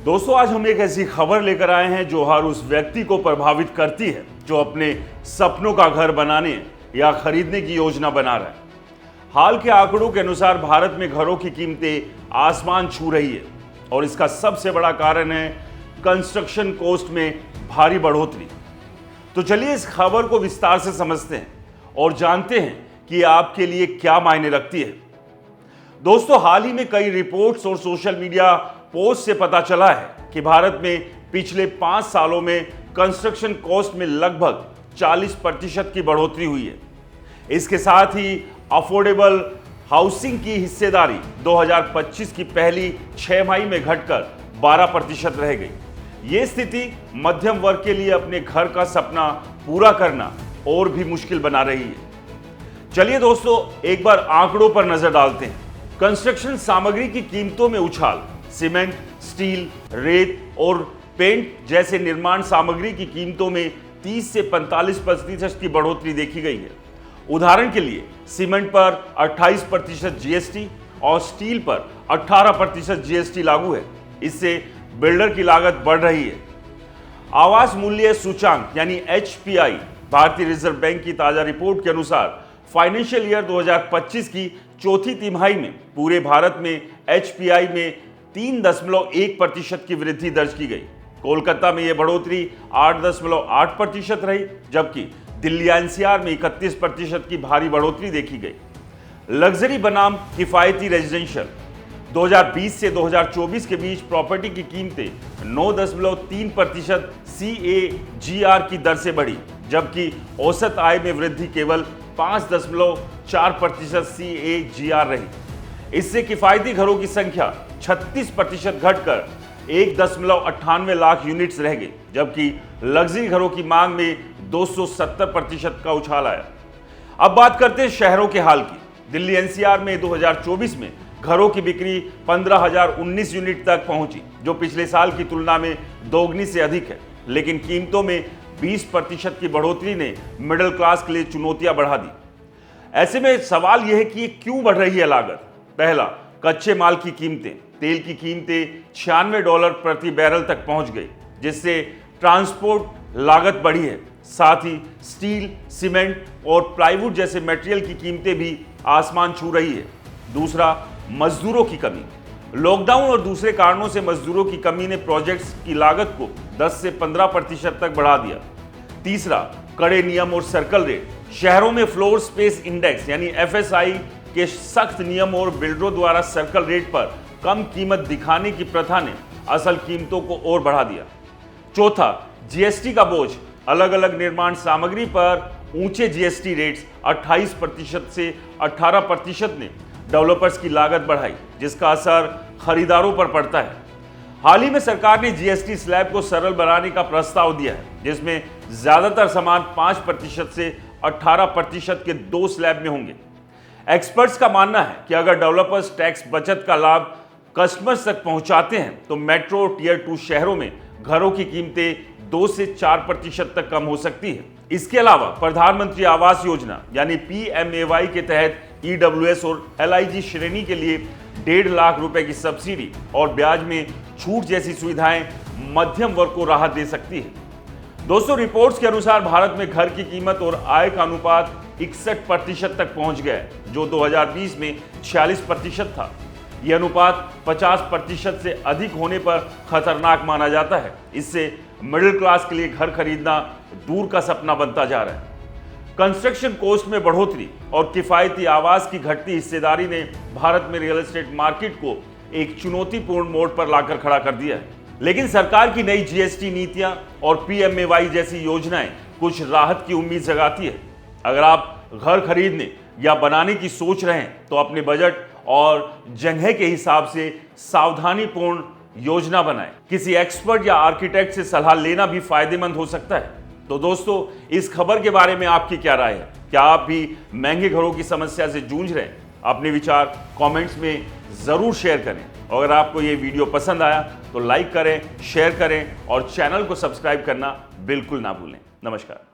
दोस्तों, आज हम एक ऐसी खबर लेकर आए हैं जो हर उस व्यक्ति को प्रभावित करती है जो अपने सपनों का घर बनाने या खरीदने की योजना बना रहा है। हाल के आंकड़ों के अनुसार भारत में घरों की कीमतें आसमान छू रही है और इसका सबसे बड़ा कारण है कंस्ट्रक्शन कॉस्ट में भारी बढ़ोतरी। तो चलिए इस खबर को विस्तार से समझते हैं और जानते हैं कि आपके लिए क्या मायने रखती है। दोस्तों, हाल ही में कई रिपोर्ट्स और सोशल मीडिया पोस्ट से पता चला है कि भारत में पिछले 5 सालों में कंस्ट्रक्शन कॉस्ट में लगभग 40% की बढ़ोतरी हुई है। इसके साथ ही अफोर्डेबल हाउसिंग की हिस्सेदारी 2025 की पहली 6 माही में घटकर 12% रह गई। ये स्थिति मध्यम वर्ग के लिए अपने घर का सपना पूरा करना और भी मुश्किल बना रही है। चलिए दोस्तों, एक बार आंकड़ों पर नजर डालते हैं। कंस्ट्रक्शन सामग्री की कीमतों में उछाल। सीमेंट, स्टील, रेत और पेंट जैसे निर्माण सामग्री की कीमतों में 30 से 45% की बढ़ोतरी देखी गई है। उदाहरण के लिए सीमेंट पर 28% जीएसटी और स्टील पर 18% जीएसटी लागू है। इससे बिल्डर की लागत बढ़ रही है। आवास मूल्य सूचांक यानी HPI, भारतीय रिजर्व बैंक की ताजा रिपोर्ट के अनुसार फाइनेंशियल ईयर 2025 की चौथी तिमाही में पूरे भारत में HPI में 3.1% की वृद्धि दर्ज की गई। कोलकाता में यह बढ़ोतरी 8.8% रही, जबकि दिल्ली एनसीआर में 31% की भारी बढ़ोतरी देखी गई। लग्जरी बनाम किफायती रेजिडेंशियल 2020 से 2024 के बीच प्रॉपर्टी की कीमतें 9.3% CAGR की दर से बढ़ी, जबकि औसत आय में वृद्धि केवल 5.4% CAGR रही। इससे किफायती घरों की संख्या 36% घटकर 1.98 लाख यूनिट्स रह गई, जबकि लग्जरी घरों की मांग में 270% का उछाल आया। अब बात करते हैं शहरों के हाल की। दिल्ली एनसीआर में 2024 में घरों की बिक्री 15,019 यूनिट तक पहुंची, जो पिछले साल की तुलना में दोगुनी से अधिक है। लेकिन कीमतों में 20% की बढ़ोतरी ने मिडिल क्लास के लिए चुनौतियां बढ़ा दी। ऐसे में सवाल यह है कि क्यों बढ़ रही है लागत। पहला, कच्चे माल की कीमतें। तेल की कीमतें $96 प्रति बैरल तक पहुंच गई, जिससे ट्रांसपोर्ट लागत बढ़ी है। साथ ही स्टील, सीमेंट और प्लाईवुड जैसे मटेरियल की कीमतें भी आसमान छू रही है। दूसरा, मजदूरों की कमी। लॉकडाउन और दूसरे कारणों से मजदूरों की कमी ने प्रोजेक्ट्स की लागत को 10 से 15% तक बढ़ा दिया। तीसरा, कड़े नियम और सर्कल रेट। शहरों में फ्लोर स्पेस इंडेक्स यानी FSI के सख्त नियम और बिल्डरों द्वारा सर्कल रेट पर कम कीमत दिखाने की प्रथा ने असल कीमतों को और बढ़ा दिया। चौथा, जीएसटी का बोझ। अलग अलग निर्माण सामग्री पर ऊंचे जीएसटी रेट्स 28% से 18% ने डेवलपर्स की लागत बढ़ाई, जिसका असर खरीदारों पर पड़ता है। हाल ही में सरकार ने जीएसटी स्लैब को सरल बनाने का प्रस्ताव दिया है, जिसमें ज्यादातर सामान 5% से 18% के 2 स्लैब में होंगे। एक्सपर्ट्स का मानना है कि अगर डेवलपर्स टैक्स बचत का लाभ कस्टमर्स तक पहुंचाते हैं तो मेट्रो टियर 2 शहरों में घरों की कीमतें 2 से 4% तक कम हो सकती है। इसके अलावा प्रधानमंत्री आवास योजना यानी PMAY के तहत EWS और LIG श्रेणी के लिए 1.5 लाख रुपए की सब्सिडी और ब्याज में छूट जैसी सुविधाएं मध्यम वर्ग को राहत दे सकती है। दोस्तों, रिपोर्ट्स के अनुसार भारत में घर की कीमत और आय का अनुपात 61% तक पहुंच गया है, जो 2020 में 46% था। यह अनुपात 50% से अधिक होने पर खतरनाक माना जाता है। इससे मिडिल क्लास के लिए घर खरीदना दूर का सपना बनता जा रहा है। कंस्ट्रक्शन कॉस्ट में बढ़ोतरी और किफायती आवास की घटती हिस्सेदारी ने भारत में रियल एस्टेट मार्केट को एक चुनौतीपूर्ण मोड़ पर लाकर खड़ा कर दिया है। लेकिन सरकार की नई जीएसटी नीतियां और PMAY जैसी योजनाएं कुछ राहत की उम्मीद जगाती है। अगर आप घर खरीदने या बनाने की सोच रहे हैं तो अपने बजट और जगह के हिसाब से सावधानीपूर्ण योजना बनाएं। किसी एक्सपर्ट या आर्किटेक्ट से सलाह लेना भी फायदेमंद हो सकता है। तो दोस्तों, इस खबर के बारे में आपकी क्या राय है? क्या आप भी महंगे घरों की समस्या से जूझ रहे हैं? अपने विचार कमेंट्स में जरूर शेयर करें। अगर आपको ये वीडियो पसंद आया तो लाइक करें, शेयर करें और चैनल को सब्सक्राइब करना बिल्कुल ना भूलें। नमस्कार।